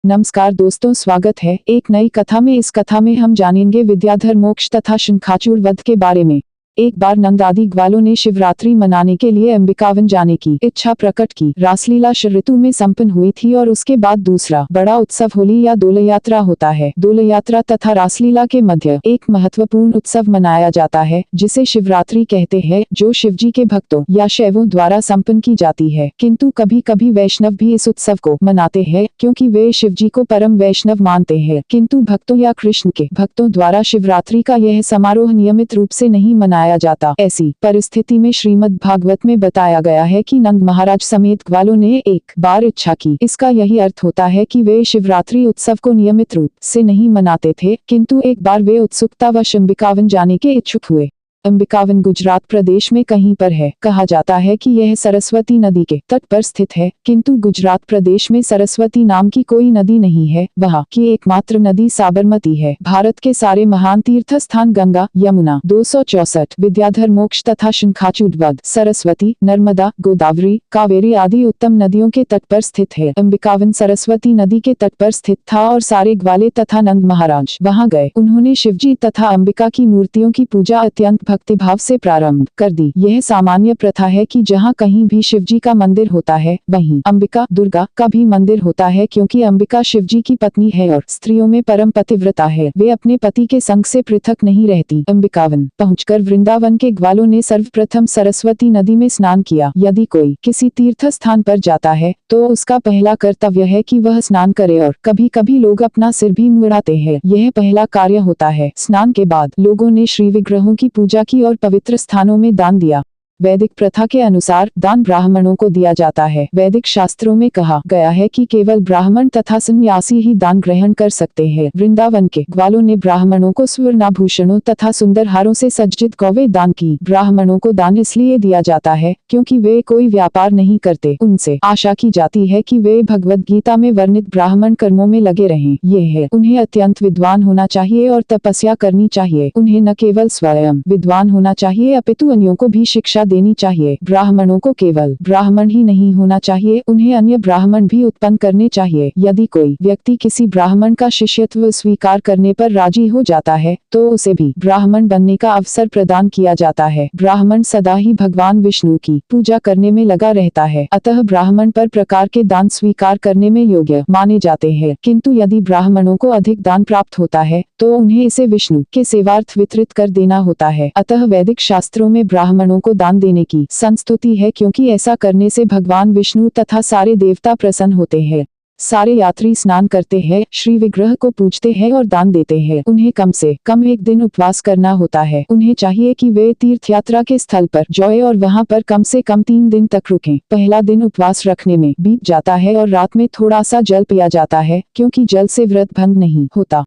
नमस्कार दोस्तों, स्वागत है एक नई कथा में। इस कथा में हम जानेंगे विद्याधर मोक्ष तथा शंखाचूड़ वध के बारे में। एक बार नंद आदि ग्वालों ने शिवरात्रि मनाने के लिए अंबिकावन जाने की इच्छा प्रकट की। रासलीला ऋतु में संपन्न हुई थी और उसके बाद दूसरा बड़ा उत्सव होली या दोल यात्रा होता है। दोल यात्रा तथा रासलीला के मध्य एक महत्वपूर्ण उत्सव मनाया जाता है जिसे शिवरात्रि कहते हैं, जो शिवजी के भक्तों या शैवों द्वारा संपन्न की जाती है। किंतु कभी कभी वैष्णव भी इस उत्सव को मनाते हैं क्योंकि वे शिवजी को परम वैष्णव मानते हैं। किंतु भक्तों या कृष्ण के भक्तों द्वारा शिवरात्रि का यह समारोह नियमित रूप से नहीं मनाया जाता। ऐसी परिस्थिति में श्रीमद् भागवत में बताया गया है कि नंद महाराज समेत ग्वालों ने एक बार इच्छा की। इसका यही अर्थ होता है कि वे शिवरात्रि उत्सव को नियमित रूप से नहीं मनाते थे, किंतु एक बार वे उत्सुकतावश अंबिकावन जाने के इच्छुक हुए। अंबिकावन गुजरात प्रदेश में कहीं पर है। कहा जाता है कि यह सरस्वती नदी के तट पर स्थित है, किंतु गुजरात प्रदेश में सरस्वती नाम की कोई नदी नहीं है। वहाँ की एकमात्र नदी साबरमती है। भारत के सारे महान तीर्थ स्थान गंगा, यमुना 264, विद्याधर मोक्ष तथा शंखाचूड़ वध, सरस्वती, नर्मदा, गोदावरी, कावेरी आदि उत्तम नदियों के तट पर स्थित है। अंबिकावन सरस्वती नदी के तट पर स्थित था और सारे ग्वाले तथा नंद महाराज वहाँ गए। उन्होंने शिवजी तथा अंबिका की मूर्तियों की पूजा अत्यंत भक्तिभाव से प्रारंभ कर दी। यह सामान्य प्रथा है कि जहाँ कहीं भी शिवजी का मंदिर होता है वहीं अंबिका दुर्गा का भी मंदिर होता है, क्योंकि अंबिका शिवजी की पत्नी है और स्त्रियों में परम पतिव्रता है। वे अपने पति के संग से पृथक नहीं रहती। अंबिकावन पहुंचकर वृंदावन के ग्वालों ने सर्वप्रथम सरस्वती नदी में स्नान किया। यदि कोई किसी तीर्थ स्थान पर जाता है तो उसका पहला कर्तव्य है कि वह स्नान करे, और कभी कभी लोग अपना सिर भी मुड़ाते हैं। यह पहला कार्य होता है। स्नान के बाद लोगों ने श्री विग्रहों की पूजा की और पवित्र स्थानों में दान दिया। वैदिक प्रथा के अनुसार दान ब्राह्मणों को दिया जाता है। वैदिक शास्त्रों में कहा गया है कि केवल ब्राह्मण तथा सन्यासी ही दान ग्रहण कर सकते हैं। वृंदावन के ग्वालों ने ब्राह्मणों को स्वर्णाभूषणों तथा सुंदर हारों से सज्जित गौवें दान की। ब्राह्मणों को दान इसलिए दिया जाता है क्योंकि वे कोई व्यापार नहीं करते। उनसे आशा की जाती है कि वे भगवद गीता में वर्णित ब्राह्मण कर्मों में लगे रहें। ये है, उन्हें अत्यंत विद्वान होना चाहिए और तपस्या करनी चाहिए। उन्हें न केवल स्वयं विद्वान होना चाहिए अपितु अन्यों को भी शिक्षा देनी चाहिए। ब्राह्मणों को केवल ब्राह्मण ही नहीं होना चाहिए, उन्हें अन्य ब्राह्मण भी उत्पन्न करने चाहिए। यदि कोई व्यक्ति किसी ब्राह्मण का शिष्यत्व स्वीकार करने पर राजी हो जाता है तो उसे भी ब्राह्मण बनने का अवसर प्रदान किया जाता है। ब्राह्मण सदा ही भगवान विष्णु की पूजा करने में लगा रहता है, अतः ब्राह्मण पर प्रकार के दान स्वीकार करने में योग्य माने जाते हैं। किंतु यदि ब्राह्मणों को अधिक दान प्राप्त होता है तो उन्हें इसे विष्णु के सेवार्थ वितरित कर देना होता है। अतः वैदिक शास्त्रों में ब्राह्मणों को दान देने की संस्तुति है, क्योंकि ऐसा करने से भगवान विष्णु तथा सारे देवता प्रसन्न होते हैं। सारे यात्री स्नान करते हैं, श्री विग्रह को पूजते हैं और दान देते हैं। उन्हें कम से कम एक दिन उपवास करना होता है। उन्हें चाहिए कि वे तीर्थ यात्रा के स्थल पर जाएं और वहां पर कम से कम 3 दिन तक रुकें। पहला दिन उपवास रखने में बीत जाता है और रात में थोड़ा सा जल पिया जाता है, क्योंकि जल से व्रत भंग नहीं होता।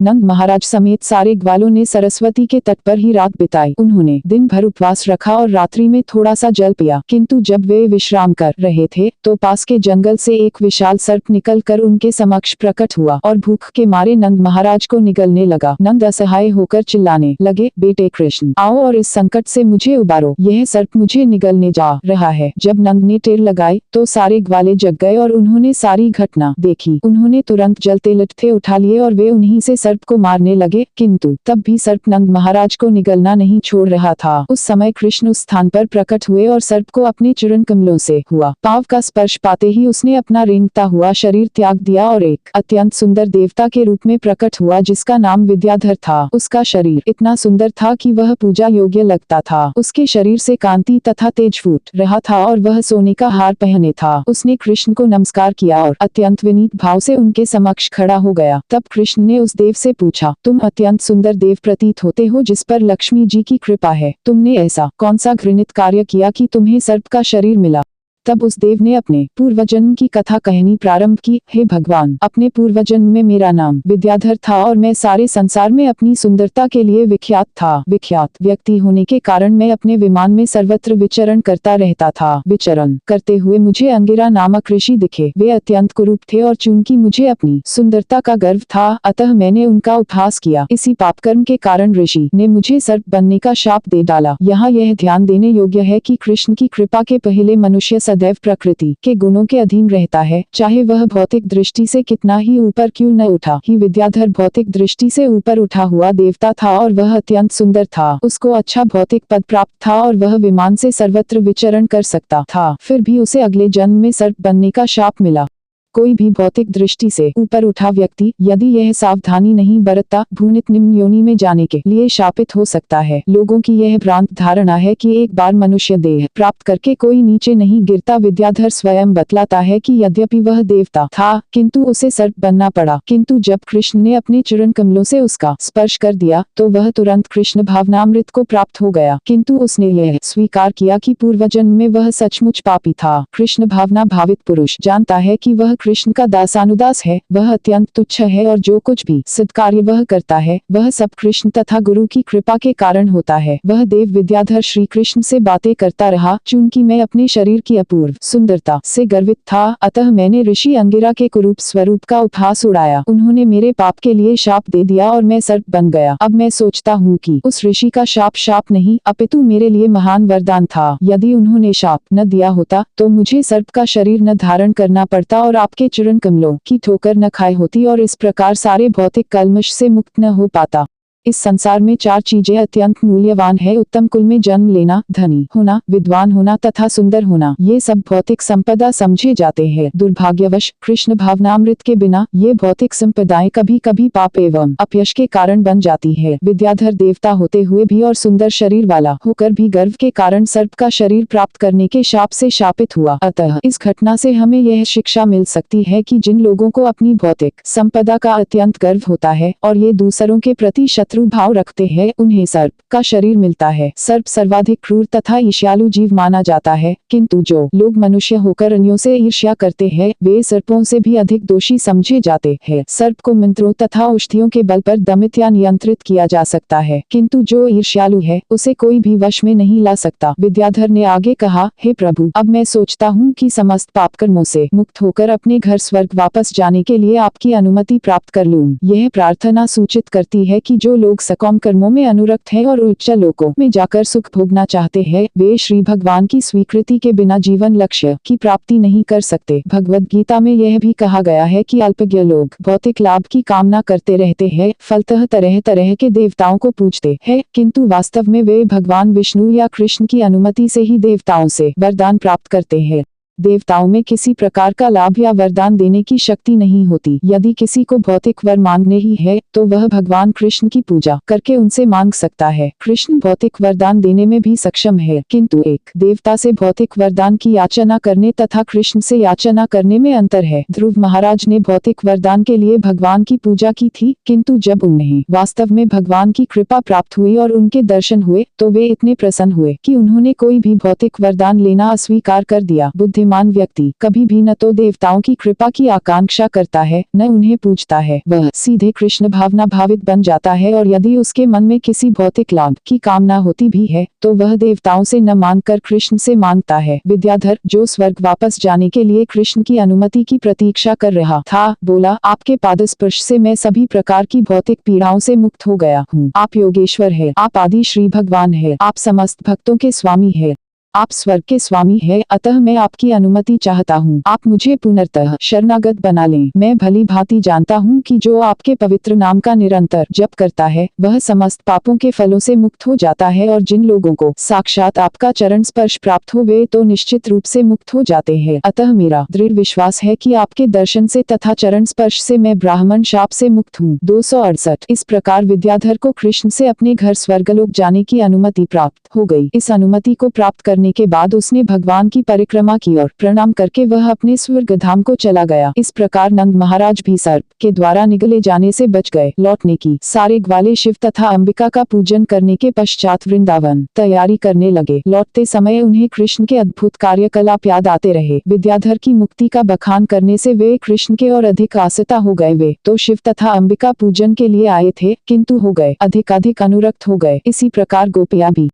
नंद महाराज समेत सारे ग्वालों ने सरस्वती के तट पर ही रात बिताई। उन्होंने दिन भर उपवास रखा और रात्रि में थोड़ा सा जल पिया। किंतु जब वे विश्राम कर रहे थे तो पास के जंगल से एक विशाल सर्प निकलकर उनके समक्ष प्रकट हुआ और भूख के मारे नंद महाराज को निगलने लगा। नंद असहाय होकर चिल्लाने लगे, बेटे कृष्ण, आओ और इस संकट से मुझे उबारो, यह सर्प मुझे निगलने जा रहा है। जब नंद ने टेर लगाई तो सारे ग्वाले जग गए और उन्होंने सारी घटना देखी। उन्होंने तुरंत जलते लठे उठा लिए और वे उन्हीं से सर्प को मारने लगे, किंतु तब भी सर्प नंद महाराज को निगलना नहीं छोड़ रहा था। उस समय कृष्ण उस स्थान पर प्रकट हुए और सर्प को अपने चरण कमलों से हुआ पांव का स्पर्श पाते ही उसने अपना रेंगता हुआ शरीर त्याग दिया और एक अत्यंत सुंदर देवता के रूप में प्रकट हुआ, जिसका नाम विद्याधर था। उसका शरीर इतना सुंदर था कि वह पूजा योग्य लगता था। उसके शरीर से कांति तथा तेज फूट रहा था और वह सोने का हार पहने था। उसने कृष्ण को नमस्कार किया और अत्यंत विनीत भाव से उनके समक्ष खड़ा हो गया। तब कृष्ण ने उस देव से पूछा, तुम अत्यंत सुंदर देव प्रतीत होते हो जिस पर लक्ष्मी जी की कृपा है। तुमने ऐसा कौन सा घृणित कार्य किया कि तुम्हें सर्प का शरीर मिला? तब उस देव ने अपने पूर्वजन्म की कथा कहनी प्रारंभ की। हे भगवान, अपने पूर्वजन्म में मेरा नाम विद्याधर था और मैं सारे संसार में अपनी सुंदरता के लिए विख्यात था। विख्यात व्यक्ति होने के कारण मैं अपने विमान में सर्वत्र विचरण करता रहता था। विचरण करते हुए मुझे अंगिरा नामक ऋषि दिखे। वे अत्यंत कुरूप थे और चूंकि मुझे अपनी सुंदरता का गर्व था, अतः मैंने उनका उपहास किया। इसी पापकर्म के कारण ऋषि ने मुझे सर्प बनने का शाप दे डाला। यहाँ यह ध्यान देने योग्य है कि कृष्ण की कृपा के पहले मनुष्य सदैव प्रकृति के गुणों के अधीन रहता है, चाहे वह भौतिक दृष्टि से कितना ही ऊपर क्यों न उठा। ही विद्याधर भौतिक दृष्टि से ऊपर उठा हुआ देवता था और वह अत्यंत सुंदर था। उसको अच्छा भौतिक पद प्राप्त था और वह विमान से सर्वत्र विचरण कर सकता था। फिर भी उसे अगले जन्म में सर्प बनने का शाप मिला। कोई भी भौतिक दृष्टि से ऊपर उठा व्यक्ति यदि यह सावधानी नहीं बरतता, भूनित निम्न योनि में जाने के लिए शापित हो सकता है। लोगों की यह भ्रांत धारणा है कि एक बार मनुष्य देह प्राप्त करके कोई नीचे नहीं गिरता। विद्याधर स्वयं बतलाता है कि यद्यपि वह देवता था, किंतु उसे सर्प बनना पड़ा। किंतु जब कृष्ण ने अपने चरण कमलों से उसका स्पर्श कर दिया तो वह तुरंत कृष्ण भावनामृत को प्राप्त हो गया। किंतु उसने यह स्वीकार किया कि पूर्व जन्म में वह सचमुच पापी था। कृष्ण भावना भावित पुरुष जानता है कि वह कृष्ण का दासानुदास है, वह अत्यंत तुच्छ है और जो कुछ भी सत्कार्य वह करता है वह सब कृष्ण तथा गुरु की कृपा के कारण होता है। वह देव विद्याधर श्री कृष्ण से बातें करता रहा। चूंकि मैं अपने शरीर की अपूर्व सुंदरता से गर्वित था, अतः मैंने ऋषि अंगिरा के कुरूप स्वरूप का उपहास उड़ाया। उन्होंने मेरे पाप के लिए शाप दे दिया और मैं सर्प बन गया। अब मैं सोचता हूँ कि उस ऋषि का शाप नहीं अपितु मेरे लिए महान वरदान था। यदि उन्होंने शाप न दिया होता तो मुझे सर्प का शरीर न धारण करना पड़ता और आपके चरण कमलों की ठोकर न खाए होती और इस प्रकार सारे भौतिक कल्मश से मुक्त न हो पाता। इस संसार में 4 चीजें अत्यंत मूल्यवान है: उत्तम कुल में जन्म लेना, धनी होना, विद्वान होना तथा सुंदर होना। ये सब भौतिक संपदा समझे जाते हैं। दुर्भाग्यवश कृष्ण भावनामृत के बिना ये भौतिक संपदाएं कभी कभी पाप एवं अपयश के कारण बन जाती है। विद्याधर देवता होते हुए भी और सुंदर शरीर वाला होकर भी गर्व के कारण सर्प का शरीर प्राप्त करने के शाप से शापित हुआ। अतः इस घटना से हमें यह शिक्षा मिल सकती है कि जिन लोगों को अपनी भौतिक संपदा का अत्यंत गर्व होता है और ये दूसरों के प्रति भाव रखते हैं, उन्हें सर्प का शरीर मिलता है। सर्प सर्वाधिक क्रूर तथा ईर्ष्यालु जीव माना जाता है, किंतु जो लोग मनुष्य होकर अन्यों से ईर्ष्या करते हैं वे सर्पों से भी अधिक दोषी समझे जाते हैं। सर्प को मंत्रों तथा औषधियों के बल पर दमित या नियंत्रित किया जा सकता है, किंतु जो ईर्ष्यालु है उसे कोई भी वश में नहीं ला सकता। विद्याधर ने आगे कहा, हे प्रभु, अब मैं सोचता हूँ कि समस्त पाप कर्मों से मुक्त होकर अपने घर स्वर्ग वापस जाने के लिए आपकी अनुमति प्राप्त कर लूँ। यह प्रार्थना सूचित करती है कि जो लोग सकाम कर्मों में अनुरक्त हैं और उच्च लोकों में जाकर सुख भोगना चाहते हैं वे श्री भगवान की स्वीकृति के बिना जीवन लक्ष्य की प्राप्ति नहीं कर सकते। भगवद गीता में यह भी कहा गया है कि अल्पज्ञ लोग भौतिक लाभ की कामना करते रहते हैं, फलतः तरह तरह के देवताओं को पूजते हैं, किंतु वास्तव में वे भगवान विष्णु या कृष्ण की अनुमति से ही देवताओं से वरदान प्राप्त करते हैं। देवताओं में किसी प्रकार का लाभ या वरदान देने की शक्ति नहीं होती। यदि किसी को भौतिक वर मांगने ही है तो वह भगवान कृष्ण की पूजा करके उनसे मांग सकता है। कृष्ण भौतिक वरदान देने में भी सक्षम है, किंतु एक देवता से भौतिक वरदान की याचना करने तथा कृष्ण से याचना करने में अंतर है। ध्रुव महाराज ने भौतिक वरदान के लिए भगवान की पूजा की थी, किंतु जब उन्हें वास्तव में भगवान की कृपा प्राप्त हुई और उनके दर्शन हुए तो वे इतने प्रसन्न हुए कि उन्होंने कोई भी भौतिक वरदान लेना अस्वीकार कर दिया। बुद्धिमान व्यक्ति कभी भी न तो देवताओं की कृपा की आकांक्षा करता है न उन्हें पूजता है, वह सीधे कृष्ण भावना भावित बन जाता है और यदि उसके मन में किसी भौतिक लाभ की कामना होती भी है तो वह देवताओं से न मांगकर कृष्ण से मांगता है। विद्याधर, जो स्वर्ग वापस जाने के लिए कृष्ण की अनुमति की प्रतीक्षा कर रहा था, बोला, आपके पादस्पर्श से मैं सभी प्रकार की भौतिक पीड़ाओं से मुक्त हो गया हूँ। आप योगेश्वर है, आप आदि श्री भगवान है, आप समस्त भक्तों के स्वामी है, आप स्वर्ग के स्वामी है, अतः मैं आपकी अनुमति चाहता हूँ। आप मुझे पुनर्तः शरणागत बना लें। मैं भली भांति जानता हूँ कि जो आपके पवित्र नाम का निरंतर जप करता है वह समस्त पापों के फलों से मुक्त हो जाता है और जिन लोगों को साक्षात आपका चरण स्पर्श प्राप्त हो वे तो निश्चित रूप से मुक्त हो जाते हैं। अतः मेरा दृढ़ विश्वास है कि आपके दर्शन से तथा चरण स्पर्श से मैं ब्राह्मण शाप से मुक्त हूँ। 268। इस प्रकार विद्याधर को कृष्ण से अपने घर स्वर्गलोक जाने की अनुमति प्राप्त हो गई। इस अनुमति को प्राप्त करने के बाद उसने भगवान की परिक्रमा की और प्रणाम करके वह अपने स्वर्ग धाम को चला गया। इस प्रकार नंद महाराज भी सर्प के द्वारा निगले जाने से बच गए। लौटने की सारे ग्वाले शिव तथा अंबिका का पूजन करने के पश्चात वृंदावन तैयारी करने लगे। लौटते समय उन्हें कृष्ण के अद्भुत कार्यकलाप याद आते रहे। विद्याधर की मुक्ति का बखान करने से वे कृष्ण के और अधिक आसक्ता हो गए। वे तो शिव तथा अंबिका पूजन के लिए आए थे, किंतु हो गए अधिक अनुरक्त हो गए। इसी प्रकार गोपियां भी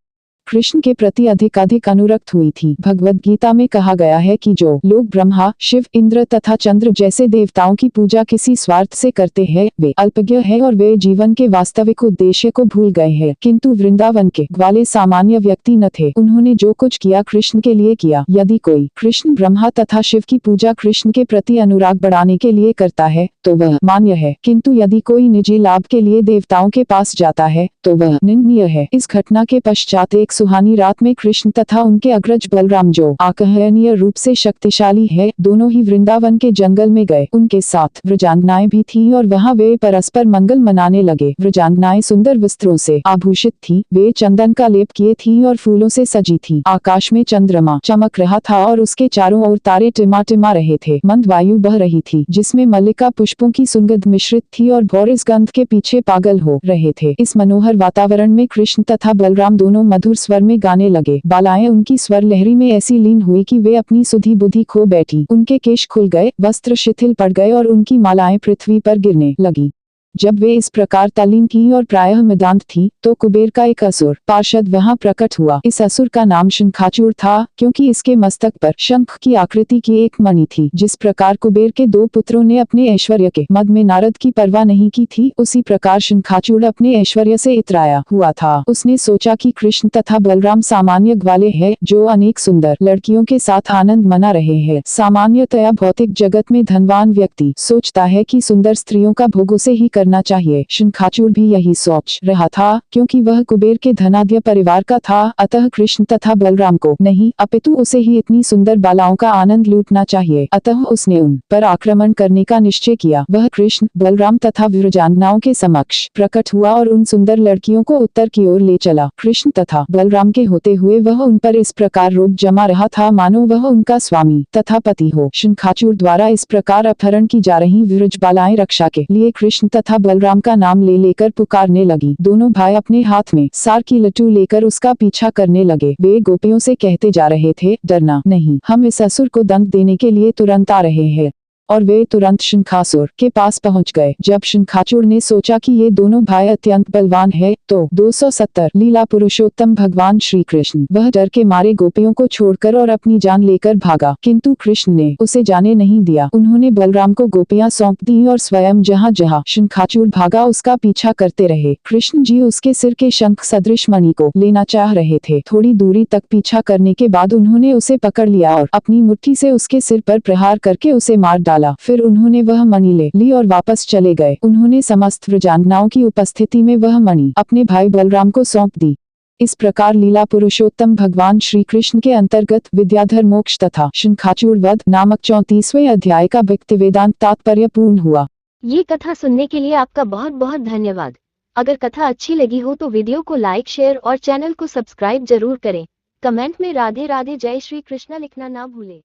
कृष्ण के प्रति अधिक अनुरक्त हुई थी। भगवद गीता में कहा गया है कि जो लोग ब्रह्मा, शिव, इंद्र तथा चंद्र जैसे देवताओं की पूजा किसी स्वार्थ से करते हैं, वे अल्पज्ञ हैं और वे जीवन के वास्तविक उद्देश्य को भूल गए हैं। किंतु वृंदावन के ग्वाले सामान्य व्यक्ति न थे। उन्होंने जो कुछ किया कृष्ण के लिए किया। यदि कोई कृष्ण, ब्रह्मा तथा शिव की पूजा कृष्ण के प्रति अनुराग बढ़ाने के लिए करता है तो वह मान्य है, किंतु यदि कोई निजी लाभ के लिए देवताओं के पास जाता है तो वह निंदनीय है। इस घटना के पश्चात एक सुहानी रात में कृष्ण तथा उनके अग्रज बलराम, जो अकहनीय रूप से शक्तिशाली है, दोनों ही वृंदावन के जंगल में गए। उनके साथ व्रजांगनाएं भी थीं और वहां वे परस्पर मंगल मनाने लगे। व्रजांगनाएं सुंदर वस्त्रों से आभूषित थीं, वे चंदन का लेप किए थीं और फूलों से सजी थीं। आकाश में चंद्रमा चमक रहा था और उसके चारों ओर तारे टिमा रहे थे। मंद वायु बह रही थी जिसमें मल्लिका पुष्पों की सुगंध मिश्रित थी और भौर इस गंध के पीछे पागल हो रहे थे। इस मनोहर वातावरण में कृष्ण तथा बलराम दोनों मधुर स्वर में गाने लगे। बालाएं उनकी स्वर लहरी में ऐसी लीन हुई कि वे अपनी सुधी बुद्धि खो बैठी। उनके केश खुल गए, वस्त्र शिथिल पड़ गए और उनकी मालाएं पृथ्वी पर गिरने लगी। जब वे इस प्रकार तल्लीन थी और प्रायः मदांत थी तो कुबेर का एक असुर पार्षद वहां प्रकट हुआ। इस असुर का नाम शंखाचूर था, क्योंकि इसके मस्तक पर शंख की आकृति की एक मणि थी। जिस प्रकार कुबेर के दो पुत्रों ने अपने ऐश्वर्य के मद में नारद की परवाह नहीं की थी, उसी प्रकार शंखाचूर अपने ऐश्वर्य से इतराया हुआ था। उसने सोचा कि कृष्ण तथा बलराम सामान्य ग्वाले हैं जो अनेक सुंदर लड़कियों के साथ आनंद मना रहे हैं। सामान्यतया भौतिक जगत में धनवान व्यक्ति सोचता है कि सुंदर स्त्रियों का भोग उसे ही करना चाहिए। शंखाचूर भी यही सोच रहा था, क्योंकि वह कुबेर के धनाढ्य परिवार का था। अतः कृष्ण तथा बलराम को नहीं, अपितु उसे ही इतनी सुंदर बालाओं का आनंद लूटना चाहिए। अतः उसने उन पर आक्रमण करने का निश्चय किया। वह कृष्ण, बलराम तथा व्रजांगनाओं के समक्ष प्रकट हुआ और उन सुंदर लड़कियों को उत्तर की ओर ले चला। कृष्ण तथा बलराम के होते हुए वह उन पर इस प्रकार रोब जमा रहा था मानो वह उनका स्वामी तथा पति हो। शंखाचूर द्वारा इस प्रकार अपहरण की जा रही व्रज बालाएं रक्षा के लिए कृष्ण तथा बलराम का नाम ले लेकर पुकारने लगी। दोनों भाई अपने हाथ में सार की लट्टू लेकर उसका पीछा करने लगे। वे गोपियों से कहते जा रहे थे, डरना नहीं, हम इस असुर को दंड देने के लिए तुरंत आ रहे हैं। और वे तुरंत शंखासुर के पास पहुंच गए। जब शंखाचूर ने सोचा कि ये दोनों भाई अत्यंत बलवान है तो 270 लीला पुरुषोत्तम भगवान श्री कृष्ण वह डर के मारे गोपियों को छोड़कर और अपनी जान लेकर भागा, किंतु कृष्ण ने उसे जाने नहीं दिया। उन्होंने बलराम को गोपियां सौंप दी और स्वयं जहाँ जहाँ शंखाचूर भागा उसका पीछा करते रहे। कृष्ण जी उसके सिर के शंख सदृश मणि को लेना चाह रहे थे। थोड़ी दूरी तक पीछा करने के बाद उन्होंने उसे पकड़ लिया और अपनी मुट्ठी से उसके सिर पर प्रहार करके उसे मार डाला। फिर उन्होंने वह मणि ले ली और वापस चले गए। उन्होंने समस्त व्रजांगनाओं की उपस्थिति में वह मणि अपने भाई बलराम को सौंप दी। इस प्रकार लीला पुरुषोत्तम भगवान श्री कृष्ण के अंतर्गत विद्याधर मोक्ष तथा शंखाचूर वध नामक 34वें अध्याय का भक्ति वेदांत तात्पर्य पूर्ण हुआ। ये कथा सुनने के लिए आपका बहुत बहुत धन्यवाद। अगर कथा अच्छी लगी हो तो वीडियो को लाइक, शेयर और चैनल को सब्सक्राइब जरूर करें। कमेंट में राधे राधे जय श्री कृष्णा लिखना ना भूलें।